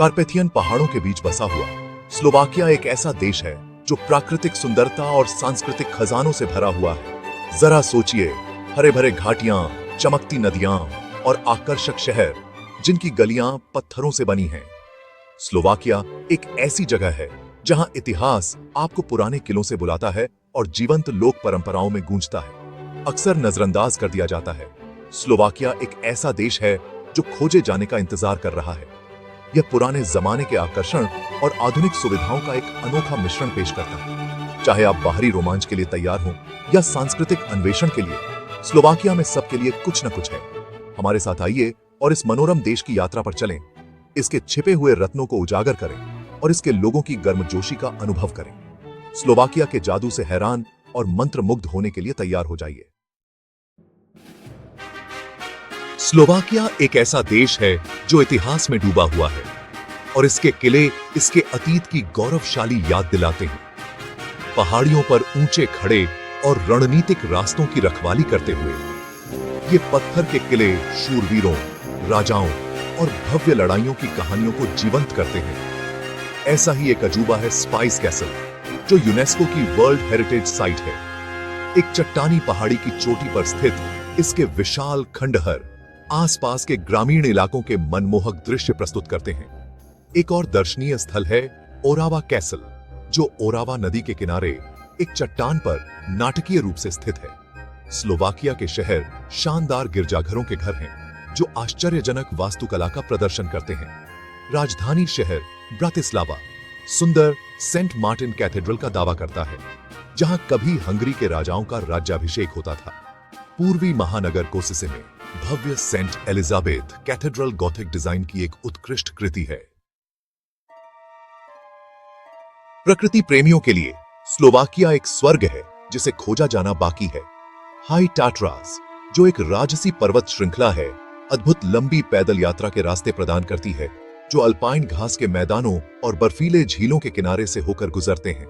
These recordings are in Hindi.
कार्पेथियन पहाड़ों के बीच बसा हुआ स्लोवाकिया एक ऐसा देश है जो प्राकृतिक सुंदरता और सांस्कृतिक खजानों से भरा हुआ है। जरा सोचिए, हरे भरे घाटियां, चमकती नदियां और आकर्षक शहर जिनकी गलियां पत्थरों से बनी हैं। स्लोवाकिया एक ऐसी जगह है जहां इतिहास आपको पुराने किलों से बुलाता है और जीवंत लोक परंपराओं में गूंजता है। अक्सर नजरअंदाज कर दिया जाता है, स्लोवाकिया एक ऐसा देश है जो खोजे जाने का इंतजार कर रहा है। यह पुराने जमाने के आकर्षण और आधुनिक सुविधाओं का एक अनोखा मिश्रण पेश करता है। चाहे आप बाहरी रोमांच के लिए तैयार हों या सांस्कृतिक अन्वेषण के लिए, स्लोवाकिया में सबके लिए कुछ न कुछ है। हमारे साथ आइए और इस मनोरम देश की यात्रा पर चलें, इसके छिपे हुए रत्नों को उजागर करें और इसके लोगों की गर्मजोशी का अनुभव करें। स्लोवाकिया के जादू से हैरान और मंत्रमुग्ध होने के लिए तैयार हो जाइए। स्लोवाकिया एक ऐसा देश है जो इतिहास में डूबा हुआ है और इसके किले इसके अतीत की गौरवशाली याद दिलाते हैं। पहाड़ियों पर ऊंचे खड़े और रणनीतिक रास्तों की रखवाली करते हुए ये पत्थर के किले शूरवीरों, राजाओं और भव्य लड़ाइयों की कहानियों को जीवंत करते हैं। ऐसा ही एक अजूबा है स्पाइस कैसल, जो यूनेस्को की वर्ल्ड हेरिटेज साइट है। एक चट्टानी पहाड़ी की चोटी पर स्थित इसके विशाल खंडहर आसपास के ग्रामीण इलाकों के मनमोहक दृश्य प्रस्तुत करते हैं। एक और दर्शनीय स्थल है ओरावा कैसल, जो ओरावा नदी के किनारे एक चट्टान पर नाटकीय रूप से स्थित है। स्लोवाकिया के शहर शानदार गिरजाघरों के घर हैं, जो आश्चर्यजनक वास्तुकला का प्रदर्शन करते हैं। राजधानी शहर ब्रातिस्लावा सुंदर सेंट मार्टिन कैथेड्रल का दावा करता है, जहां कभी हंगरी के राजाओं का राज्याभिषेक होता था। पूर्वी महानगर कोसिसे में भव्य Saint Elizabeth Cathedral Gothic design की एक उत्कृष्ट कृति है। प्रकृति प्रेमियों के लिए स्लोवाकिया एक स्वर्ग है जिसे खोजा जाना बाकी है। हाई टाट्रास, जो एक राजसी पर्वत श्रृंखला है, अद्भुत लंबी पैदल यात्रा के रास्ते प्रदान करती है, जो अल्पाइन घास के मैदानों और बर्फीले झीलों के किनारे से होकर गुजरते हैं।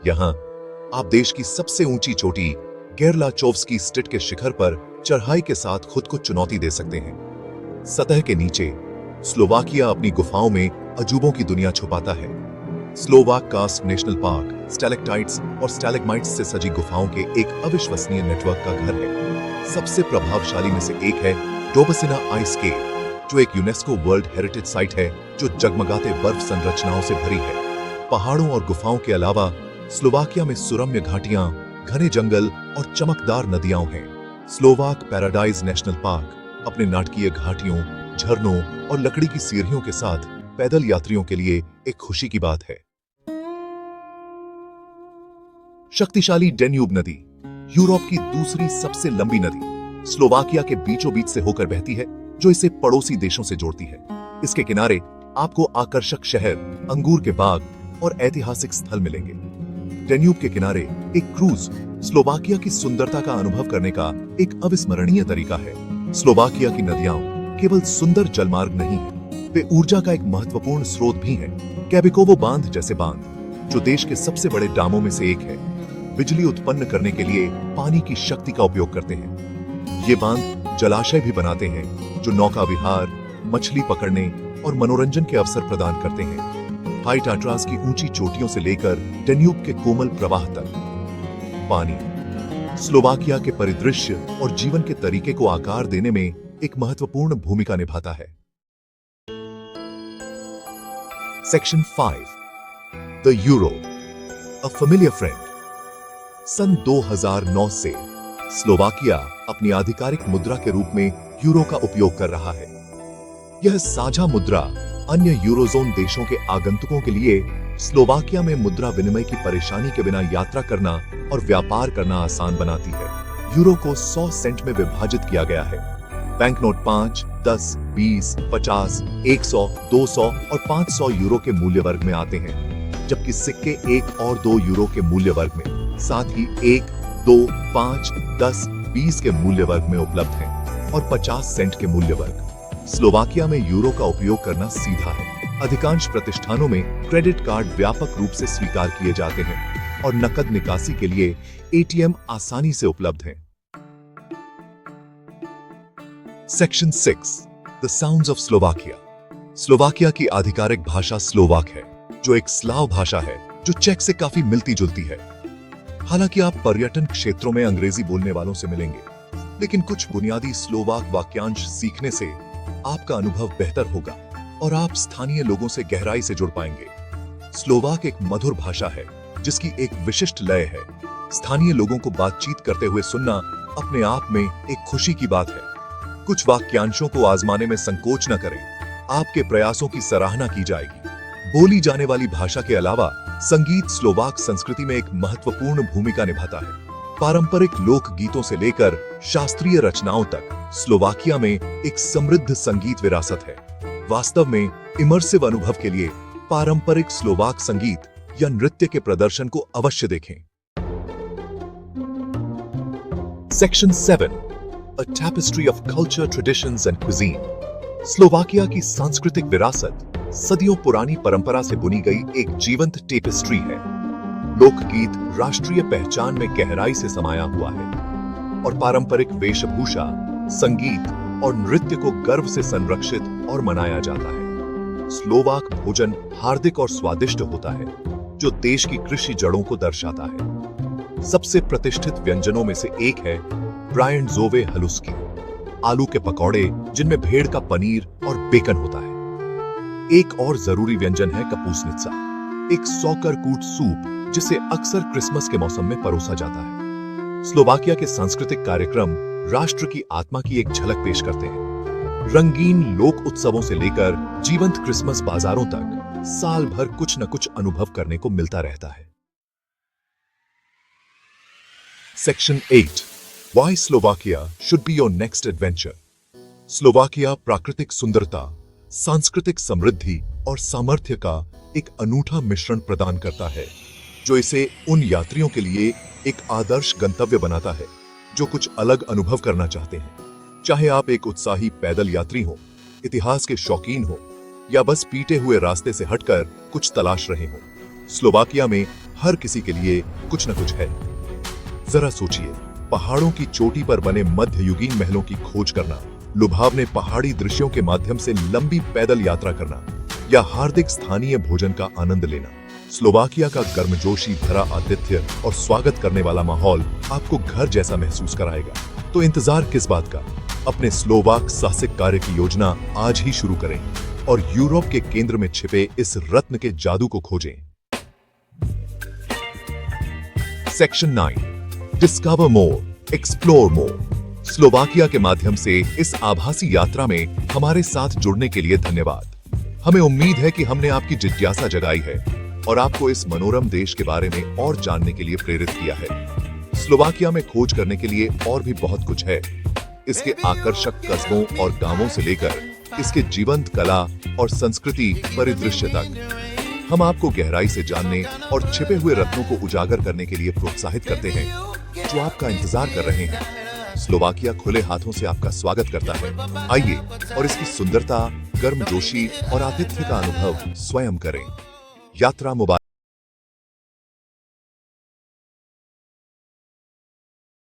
यहां आप देश की सबसे ऊंची चोटी गेरलाचोव्स्की स्टिट के शिखर पर चढ़ाई के साथ खुद को चुनौती दे सकते हैं। सतह के नीचे स्लोवाकिया अपनी गुफाओं में अजूबों की दुनिया छुपाता है। Slovak Karst National Park stalactites और स्टैलेग्माइट्स से सजी गुफाओं के एक अविश्वसनीय नेटवर्क का घर है। सबसे प्रभावशाली में से एक है डोबसिना आइस केव, जो एक यूनेस्को वर्ल्ड हेरिटेज साइट है, जो जगमगाते बर्फ संरचनाओं से भरी है। पहाड़ों और गुफाओं के अलावा स्लोवाकिया में सुरम्य घाटियां, घने जंगल और चमकदार नदियां हैं। स्लोवाक पैराडाइज नेशनल पार्क अपने नाटकीय घाटियों, झरनों और लकड़ी की सीढ़ियों के साथ पैदल यात्रियों के लिए एक खुशी की बात है। शक्तिशाली डेन्यूब नदी, यूरोप की दूसरी सबसे लंबी नदी, स्लोवाकिया के बीचों बीच से होकर बहती है, जो इसे पड़ोसी देशों से जोड़ती है। इसके किनारे आपको आकर्षक शहर, अंगूर के बाग और ऐतिहासिक स्थल मिलेंगे। डेन्यूब के किनारे एक क्रूज स्लोवाकिया की सुंदरता का अनुभव करने का एक अविस्मरणीय तरीका है। स्लोवाकिया की नदियां केवल सुंदर जलमार्ग नहीं है, वे ऊर्जा का एक महत्वपूर्ण स्रोत भी हैं। कैबिकोवो बांध जैसे बांध, जो देश के सबसे बड़े डामों में से एक है, बिजली उत्पन्न करने के लिए पानी की शक्ति का उपयोग करते हैं। ये बांध जलाशय भी बनाते हैं, जो नौका विहार, मछली पकड़ने और मनोरंजन के अवसर प्रदान करते हैं। हाई टाट्रास की ऊंची चोटियों से लेकर डेन्यूब के कोमल प्रवाह तक पानी स्लोवाकिया के परिदृश्य और जीवन के तरीके को आकार देने में एक महत्वपूर्ण भूमिका निभाता है। Section 5, the euro, a familiar friend. सन 2009 से स्लोवाकिया अपनी आधिकारिक मुद्रा के रूप में यूरो का उपयोग कर रहा है। यह साझा मुद्रा अन्य यूरोजोन देशों के आगंतुकों के लिए स्लोवाकिया में मुद्रा विनिमय की परेशानी के बिना यात्रा करना और व्यापार करना आसान बनाती है। यूरो को 100 सेंट में विभाजित किया गया है। बैंकनोट 5, 10, 20, 50, 100, 200 और 500 यूरो के मूल्य वर्ग में आते हैं, जबकि सिक्के 1 और 2 यूरो के मूल्य वर्ग में, साथ ही 1, 2, 5, 10, 20 के मूल्य वर्ग में उपलब्ध हैं और 50 सेंट के मूल्य वर्ग। स्लोवाकिया में यूरो का उपयोग करना सीधा है। अधिकांश प्रतिष्ठानों में क्रेडिट कार्ड व्यापक रूप से स्वीकार किए जाते हैं और नकद निकासी के लिए एटीएम आसानी से उपलब्ध हैं। Section 6, the sounds of Slovakia. Slovakia की आधिकारिक भाषा स्लोवाक है, जो एक स्लाव भाषा है जो चेक से काफी मिलती जुलती है। हालांकि आप पर्यटन क्षेत्रों में अंग्रेजी बोलने वालों से मिलेंगे, लेकिन कुछ बुनियादी स्लोवाक वाक्यांश सीखने से आपका अनुभव बेहतर होगा और आप स्थानीय लोगों से गहराई से जुड़ पाएंगे। स्लोवाक एक मधुर भाषा है जिसकी एक विशिष्ट लय है। स्थानीय लोगों को बातचीत करते हुए सुनना अपने आप में एक खुशी की बात है। कुछ वाक्यांशों को आजमाने में संकोच न करें, आपके प्रयासों की सराहना की जाएगी। बोली जाने वाली भाषा के अलावा संगीत स्लोवाक संस्कृति में एक महत्वपूर्ण भूमिका निभाता है। पारंपरिक लोक गीतों से लेकर शास्त्रीय रचनाओं तक स्लोवाकिया में एक समृद्ध संगीत विरासत है। वास्तव में इमर्सिव अनुभव के लिए पारंपरिक स्लोवाक संगीत या नृत्य के प्रदर्शन को अवश्य देखें। Section 7, A tapestry of culture, traditions and cuisine। Slovakia की सांस्कृतिक विरासत सदियों पुरानी परंपरा से बुनी गई एक जीवंत टेपेस्ट्री है। लोकगीत राष्ट्रीय पहचान में गहराई से समाया हुआ है और पारंपरिक वेशभूषा, संगीत और नृत्य को गर्व से संरक्षित और मनाया जाता है। स्लोवाक भोजन हार्दिक और स्वादिष्ट होता है, जो देश की कृषि जड़ों को दर्शाता है। सबसे प्रतिष्ठित व्यंजनों में से एक है ब्रायंडज़ोवे हलुस्की, आलू के पकौड़े जिनमें भेड़ का पनीर और बेकन होता है। एक और जरूरी व्यंजन है कपूसनित्सा, एक सौकर कूट सूप जिसे अक्सर क्रिसमस के मौसम में परोसा जाता है। स्लोवाकिया के सांस्कृतिक कार्यक्रम राष्ट्र की आत्मा की एक झलक पेश करते हैं। रंगीन लोक उत्सवों से लेकर जीवंत क्रिसमस बाजारों तक साल भर कुछ न कुछ अनुभव करने को मिलता रहता है। Section 8, Why Slovakia should be your next adventure। Slovakia प्राकृतिक सुंदरता, सांस्कृतिक समृद्धि और सामर्थ्य का एक अनूठा मिश्रण प्रदान करता है, जो इसे उन यात्रियों के लिए एक आदर्श गंतव्य बनाता है जो कुछ अलग अनुभव करना चाहते हैं। चाहे आप एक उत्साही पैदल यात्री हो, इतिहास के शौकीन हो या बस पीटे हुए रास्ते से हटकर कुछ तलाश रहे हो, स्लोवाकिया में हर किसी के लिए कुछ न कुछ है। जरा सोचिए, पहाड़ों की चोटी पर बने मध्ययुगीन महलों की खोज करना, लुभावने पहाड़ी दृश्यों के माध्यम से लंबी पैदल यात्रा करना या हार्दिक स्थानीय भोजन का आनंद लेना। स्लोवाकिया का गर्मजोशी भरा आतिथ्य और स्वागत करने वाला माहौल आपको घर जैसा महसूस कराएगा। तो इंतजार किस बात का? अपने स्लोवाक साहसिक कार्य की योजना आज ही शुरू करें और यूरोप के केंद्र में छिपे इस रत्न के जादू को खोजें। सेक्शन 9, डिस्कवर मोर, एक्सप्लोर मोर। स्लोवाकिया के माध्यम से इस आभासी यात्रा में हमारे साथ जुड़ने के लिए धन्यवाद। हमें उम्मीद है कि हमने आपकी जिज्ञासा जगाई है और आपको इस मनोरम देश के बारे में और जानने के लिए प्रेरित किया है। स्लोवाकिया में खोज करने के लिए और भी बहुत कुछ है। इसके आकर्षक कस्बों और गांवों से लेकर इसके जीवंत कला और संस्कृति परिदृश्य तक हम आपको गहराई से जानने और छिपे हुए रत्नों को उजागर करने के लिए प्रोत्साहित करते हैं, जो आपका इंतजार कर रहे हैं। स्लोवाकिया खुले हाथों से आपका स्वागत करता है। आइए और इसकी सुंदरता, गर्मजोशी और आतिथ्य का अनुभव स्वयं करें। यात्रा मुबारक।